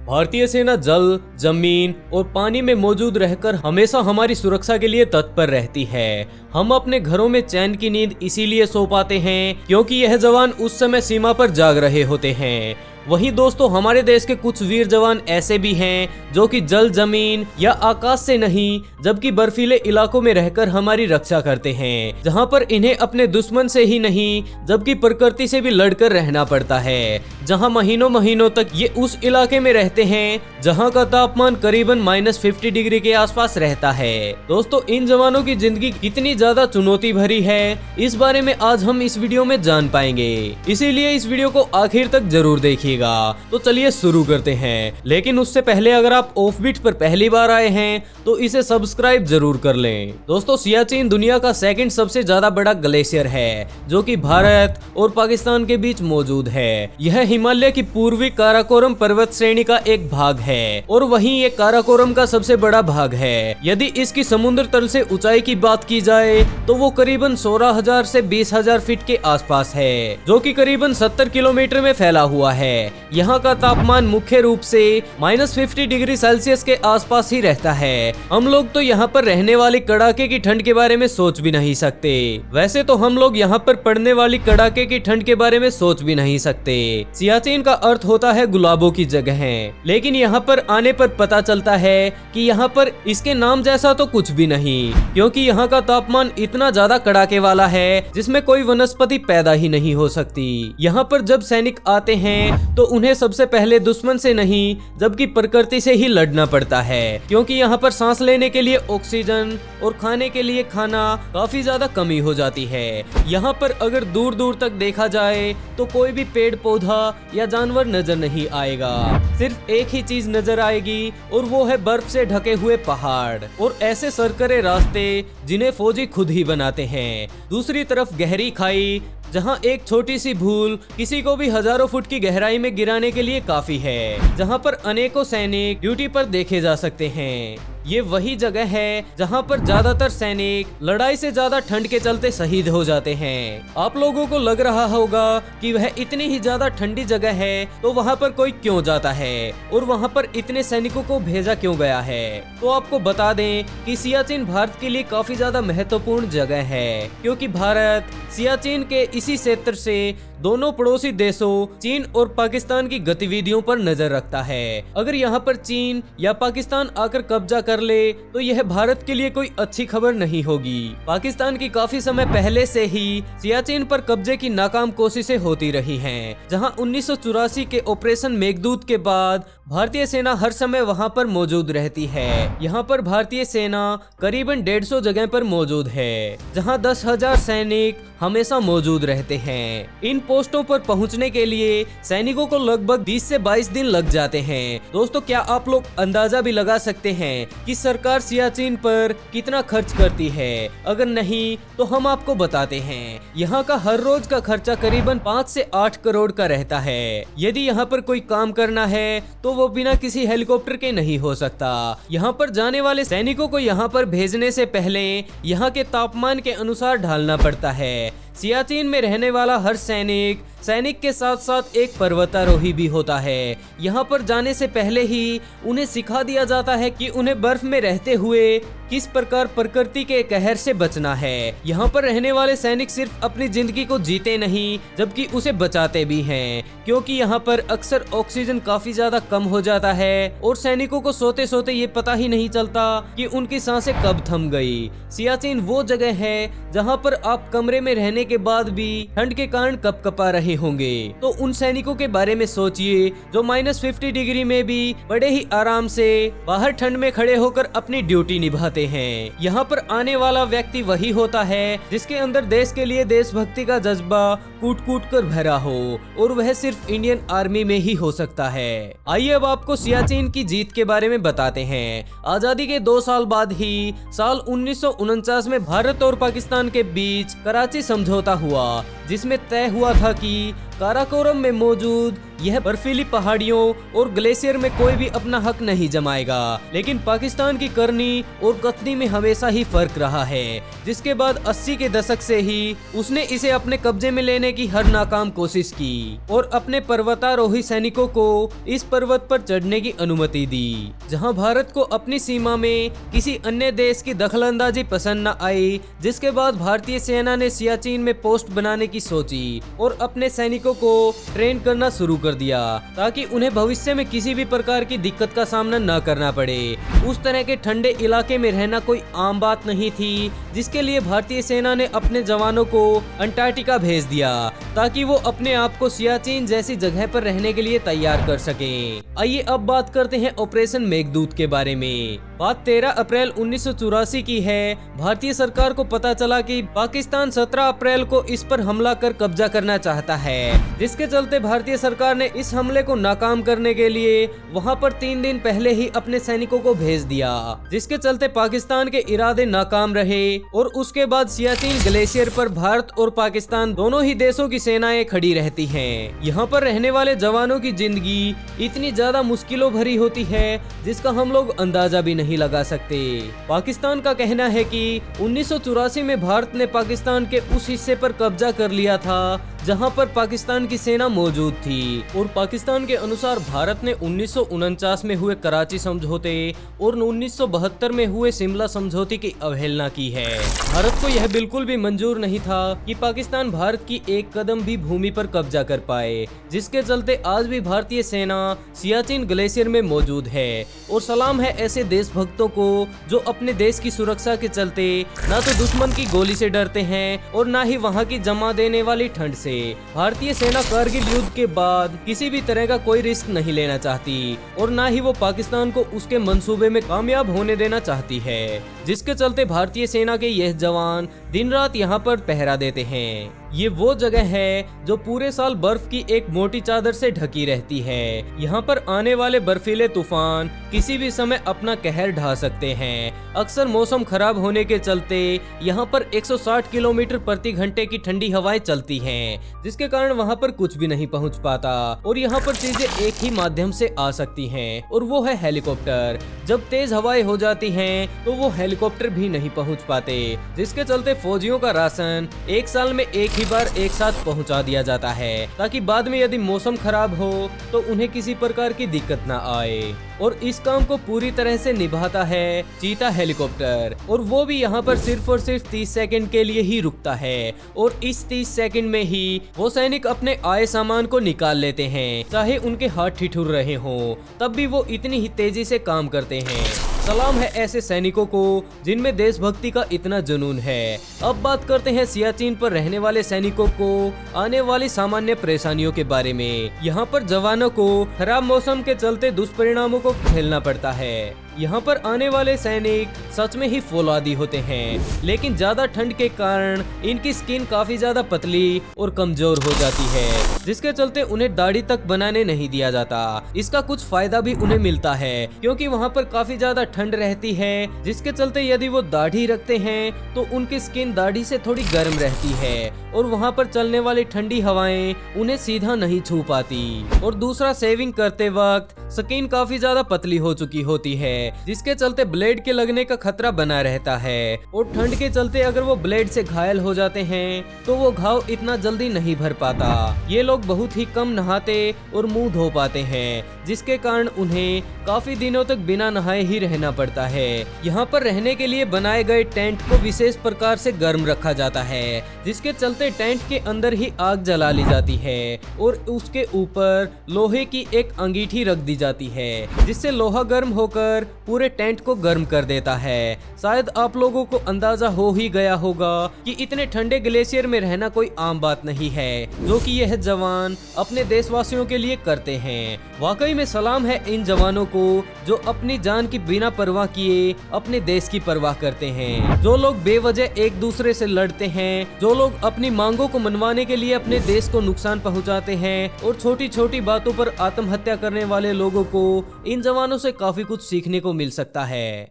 भारतीय सेना जल, जमीन और पानी में मौजूद रहकर हमेशा हमारी सुरक्षा के लिए तत्पर रहती है। हम अपने घरों में चैन की नींद इसीलिए सो पाते हैं क्योंकि यह जवान उस समय सीमा पर जाग रहे होते हैं। वहीं दोस्तों, हमारे देश के कुछ वीर जवान ऐसे भी हैं जो कि जल, जमीन या आकाश से नहीं जबकि बर्फीले इलाकों में रहकर हमारी रक्षा करते हैं, जहां पर इन्हें अपने दुश्मन से ही नहीं जबकि प्रकृति से भी लड़कर रहना पड़ता है, जहां महीनों महीनों तक ये उस इलाके में रहते हैं जहां का तापमान करीबन -50 डिग्री के आसपास रहता है। दोस्तों, इन जवानों की जिंदगी कितनी ज्यादा चुनौती भरी है, इस बारे में आज हम इस वीडियो में जान पाएंगे, इसीलिए इस वीडियो को आखिर तक जरूर देखिएगा। तो चलिए शुरू करते हैं, लेकिन उससे पहले अगर आप ऑफबीट पर पहली बार आए हैं तो इसे सब्सक्राइब जरूर कर लें। दोस्तों, सियाचिन दुनिया का सेकंड सबसे ज्यादा बड़ा ग्लेशियर है जो कि भारत और पाकिस्तान के बीच मौजूद है। यह हिमालय की पूर्वी काराकोरम पर्वत श्रेणी का एक भाग है और वहीं ये काराकोरम का सबसे बड़ा भाग है। यदि इसकी समुद्र तल से ऊंचाई की बात की जाए तो वो करीबन 16,000 से 20,000 फीट के आसपास है, जो कि करीबन 70 किलोमीटर में फैला हुआ है। यहाँ का तापमान मुख्य रूप से -50 डिग्री सेल्सियस के आसपास ही रहता है। हम लोग तो यहाँ पर रहने वाली कड़ाके की ठंड के बारे में सोच भी नहीं सकते। वैसे तो हम लोग यहाँ पर पड़ने वाली कड़ाके की ठंड के बारे में सोच भी नहीं सकते। सियाचिन का अर्थ होता है गुलाबों की जगह, लेकिन यहाँ पर आने पर पता चलता है कि यहाँ पर इसके नाम जैसा तो कुछ भी नहीं, क्योंकि यहाँ का तापमान इतना ज्यादा कड़ाके वाला है जिसमें कोई वनस्पति पैदा ही नहीं हो सकती। यहाँ पर जब सैनिक आते हैं तो उन्हें सबसे पहले दुश्मन से नहीं जबकि प्रकृति से ही लड़ना पड़ता है, क्योंकि यहाँ पर सांस लेने के लिए ऑक्सीजन और खाने के लिए खाना काफी ज्यादा कमी हो जाती है। यहाँ पर अगर दूर दूर तक देखा जाए तो कोई भी पेड़ पौधा या जानवर नजर नहीं आएगा, सिर्फ एक ही चीज नजर आएगी और वो है बर्फ से ढके हुए पहाड़ और ऐसे सरकरे रास्ते जिन्हें फौजी खुद ही बनाते हैं। दूसरी तरफ गहरी खाई जहां एक छोटी सी भूल किसी को भी हजारों फुट की गहराई में गिराने के लिए काफी है, जहां पर अनेकों सैनिक ड्यूटी पर देखे जा सकते हैं। ये वही जगह है जहां पर ज्यादातर सैनिक लड़ाई से ज्यादा ठंड के चलते शहीद हो जाते हैं। आप लोगों को लग रहा होगा कि वह इतनी ही ज्यादा ठंडी जगह है तो वहां पर कोई क्यों जाता है और वहां पर इतने सैनिकों को भेजा क्यों गया है। तो आपको बता दें कि सियाचिन भारत के लिए काफी ज्यादा महत्वपूर्ण जगह है, क्योंकि भारत सियाचिन के इसी क्षेत्र से दोनों पड़ोसी देशों चीन और पाकिस्तान की गतिविधियों पर नजर रखता है। अगर यहाँ पर चीन या पाकिस्तान आकर कब्जा कर ले तो यह भारत के लिए कोई अच्छी खबर नहीं होगी। पाकिस्तान की काफी समय पहले से ही सियाचिन पर कब्जे की नाकाम कोशिशें होती रही हैं, जहां 1984 के ऑपरेशन मेघदूत के बाद भारतीय सेना हर समय वहां पर मौजूद रहती है। यहाँ पर भारतीय सेना करीबन 150 जगह पर मौजूद है, जहां 10,000 सैनिक हमेशा मौजूद रहते हैं। इन पोस्टों पर पहुंचने के लिए सैनिकों को लगभग 20 से 22 दिन लग जाते हैं। दोस्तों, क्या आप लोग अंदाजा भी लगा सकते हैं कि सरकार सियाचिन पर कितना खर्च करती है? अगर नहीं तो हम आपको बताते हैं। यहाँ का हर रोज का खर्चा करीबन 5 से 8 करोड़ का रहता है। यदि यहाँ पर कोई काम करना है तो वो बिना किसी हेलीकॉप्टर के नहीं हो सकता। यहाँ पर जाने वाले सैनिकों को यहाँ पर भेजने से पहले यहाँ के तापमान के अनुसार ढालना पड़ता है। सियाचिन में रहने वाला हर सैनिक के साथ साथ एक पर्वतारोही भी होता है। यहाँ पर जाने से पहले ही उन्हें सिखा दिया जाता है कि उन्हें बर्फ में रहते हुए किस प्रकार प्रकृति के कहर से बचना है। यहाँ पर रहने वाले सैनिक सिर्फ अपनी जिंदगी को जीते नहीं जबकि उसे बचाते भी हैं, क्योंकि यहाँ पर अक्सर ऑक्सीजन काफी ज्यादा कम हो जाता है और सैनिकों को सोते सोते ये पता ही नहीं चलता कि उनकी सांसें कब थम गई। सियाचिन वो जगह है जहाँ पर आप कमरे में रहने के बाद भी ठंड के कारण कपकपा रहे होंगे। तो उन सैनिकों के बारे में सोचिए जो -50 डिग्री में भी बड़े ही आराम से बाहर ठंड में खड़े होकर अपनी ड्यूटी निभाते हैं। यहाँ पर आने वाला व्यक्ति वही होता है जिसके अंदर देश के लिए देशभक्ति का जज्बा कूट कूट कर भरा हो, और वह सिर्फ इंडियन आर्मी में ही हो सकता है। आइए अब आपको सियाचिन की जीत के बारे में बताते हैं। आजादी के 2 साल बाद ही साल 1949 में भारत और पाकिस्तान के बीच कराची समझौता हुआ, जिसमें तय हुआ था कि काराकोरम में मौजूद यह बर्फीली पहाड़ियों और ग्लेशियर में कोई भी अपना हक नहीं जमाएगा, लेकिन पाकिस्तान की करनी और कथनी में हमेशा ही फर्क रहा है, जिसके बाद 80 के दशक से ही उसने इसे अपने कब्जे में लेने की हर नाकाम कोशिश की और अपने पर्वतारोही सैनिकों को इस पर्वत पर चढ़ने की अनुमति दी। जहां भारत को अपनी सीमा में किसी अन्य देश की दखलंदाजी पसंद न आई, जिसके बाद भारतीय सेना ने सियाचिन में पोस्ट बनाने की सोची और अपने सैनिकों को ट्रेन करना शुरू कर दिया ताकि उन्हें भविष्य में किसी भी प्रकार की दिक्कत का सामना न करना पड़े। उस तरह के ठंडे इलाके में रहना कोई आम बात नहीं थी, जिसके लिए भारतीय सेना ने अपने जवानों को अंटार्कटिका भेज दिया ताकि वो अपने आप को सियाचिन जैसी जगह पर रहने के लिए तैयार कर सकें। आइए अब बात करते हैं ऑपरेशन मेघदूत के बारे में। बात 13 अप्रैल 1984 की है। भारतीय सरकार को पता चला कि पाकिस्तान 17 अप्रैल को इस पर हमला कर कब्जा करना चाहता है, जिसके चलते भारतीय सरकार ने इस हमले को नाकाम करने के लिए वहां पर 3 दिन पहले ही अपने सैनिकों को भेज दिया, जिसके चलते पाकिस्तान के इरादे नाकाम रहे और उसके बाद सियाचिन ग्लेशियर पर भारत और पाकिस्तान दोनों ही देशों की सेनाएं खड़ी रहती हैं। यहाँ पर रहने वाले जवानों की जिंदगी इतनी ज्यादा मुश्किलों भरी होती है जिसका हम लोग अंदाजा भी नहीं लगा सकते। पाकिस्तान का कहना है कि 1984 में भारत ने पाकिस्तान के उस हिस्से पर कब्जा कर लिया था जहां पर पाकिस्तान की सेना मौजूद थी और पाकिस्तान के अनुसार भारत ने 1949 में हुए कराची समझौते और 1972 में हुए शिमला समझौते की अवहेलना की है। भारत को यह बिल्कुल भी मंजूर नहीं था कि पाकिस्तान भारत की एक कदम भी भूमि पर कब्जा कर पाए, जिसके चलते आज भी भारतीय सेना सियाचिन ग्लेशियर में मौजूद है। और सलाम है ऐसे देशभक्तों को जो अपने देश की सुरक्षा के चलते न तो दुश्मन की गोली से डरते हैं और न ही वहाँ की जमा देने वाली ठंड से। भारतीय सेना कारगिल युद्ध के बाद किसी भी तरह का कोई रिस्क नहीं लेना चाहती और न ही वो पाकिस्तान को उसके मंसूबे में कामयाब होने देना चाहती है, जिसके चलते भारतीय सेना के यह जवान दिन रात यहाँ पर पहरा देते हैं। ये वो जगह है जो पूरे साल बर्फ की एक मोटी चादर से ढकी रहती है। यहाँ पर आने वाले बर्फीले तूफान किसी भी समय अपना कहर ढा सकते हैं। अक्सर मौसम खराब होने के चलते यहाँ पर 160 किलोमीटर प्रति घंटे की ठंडी हवाएं चलती हैं, जिसके कारण वहाँ पर कुछ भी नहीं पहुँच पाता और यहाँ पर चीजें एक ही माध्यम से आ सकती हैं और वो है हेलीकॉप्टर। जब तेज हवाएं हो जाती हैं तो वो हेलीकॉप्टर भी नहीं पहुँच पाते, जिसके चलते फौजियों का राशन एक साल में एक ही बार एक साथ पहुंचा दिया जाता है ताकि बाद में यदि मौसम खराब हो तो उन्हें किसी प्रकार की दिक्कत ना आए। और इस काम को पूरी तरह से निभाता है चीता हेलीकॉप्टर और वो भी यहाँ पर सिर्फ और सिर्फ 30 सेकंड के लिए ही रुकता है और इस 30 सेकंड में ही वो सैनिक अपने आए सामान को निकाल लेते हैं, चाहे उनके हाथ ठिठुर रहे हों, तब भी वो इतनी ही तेजी से काम करते हैं। सलाम है ऐसे सैनिकों को जिनमें देशभक्ति का इतना जुनून है। अब बात करते हैं सियाचिन पर रहने वाले सैनिकों को आने वाली सामान्य परेशानियों के बारे में। यहाँ पर जवानों को खराब मौसम के चलते दुष्परिणामों को झेलना पड़ता है। यहाँ पर आने वाले सैनिक सच में ही फौलादी होते हैं, लेकिन ज्यादा ठंड के कारण इनकी स्किन काफी ज्यादा पतली और कमजोर हो जाती है, जिसके चलते उन्हें दाढ़ी तक बनाने नहीं दिया जाता। इसका कुछ फायदा भी उन्हें मिलता है क्योंकि वहाँ पर काफी ज्यादा ठंड रहती है, जिसके चलते यदि वो दाढ़ी रखते हैं तो उनकी स्किन दाढ़ी से थोड़ी गर्म रहती है और वहाँ पर चलने वाली ठंडी हवाएं उन्हें सीधा नहीं छू पाती। और दूसरा, शेविंग करते वक्त स्किन काफी ज्यादा पतली हो चुकी होती है, जिसके चलते ब्लेड के लगने का खतरा बना रहता है और ठंड के चलते अगर वो ब्लेड से घायल हो जाते हैं तो वो घाव इतना जल्दी नहीं भर पाता। ये लोग बहुत ही कम नहाते और मुंह धो पाते हैं, जिसके कारण उन्हें काफी दिनों तक बिना नहाए ही रहना पड़ता है। यहाँ पर रहने के लिए बनाए गए टेंट को विशेष प्रकार से गर्म रखा जाता है, जिसके चलते टेंट के अंदर ही आग जला ली जाती है और उसके ऊपर लोहे की एक अंगीठी रख दी जाती है, जिससे लोहा गर्म होकर पूरे टेंट को गर्म कर देता है। शायद आप लोगों को अंदाजा हो ही गया होगा कि इतने ठंडे ग्लेशियर में रहना कोई आम बात नहीं है, जो कि यह जवान अपने देशवासियों के लिए करते हैं। वाकई में सलाम है इन जवानों को जो अपनी जान की बिना परवाह किए अपने देश की परवाह करते हैं, जो लोग बेवजह एक दूसरे से लड़ते हैं, जो लोग अपनी मांगों को मनवाने के लिए अपने देश को नुकसान पहुंचाते हैं और छोटी छोटी बातों पर आत्महत्या करने वाले लोगों को इन जवानों से काफी कुछ सीखने को मिल सकता है।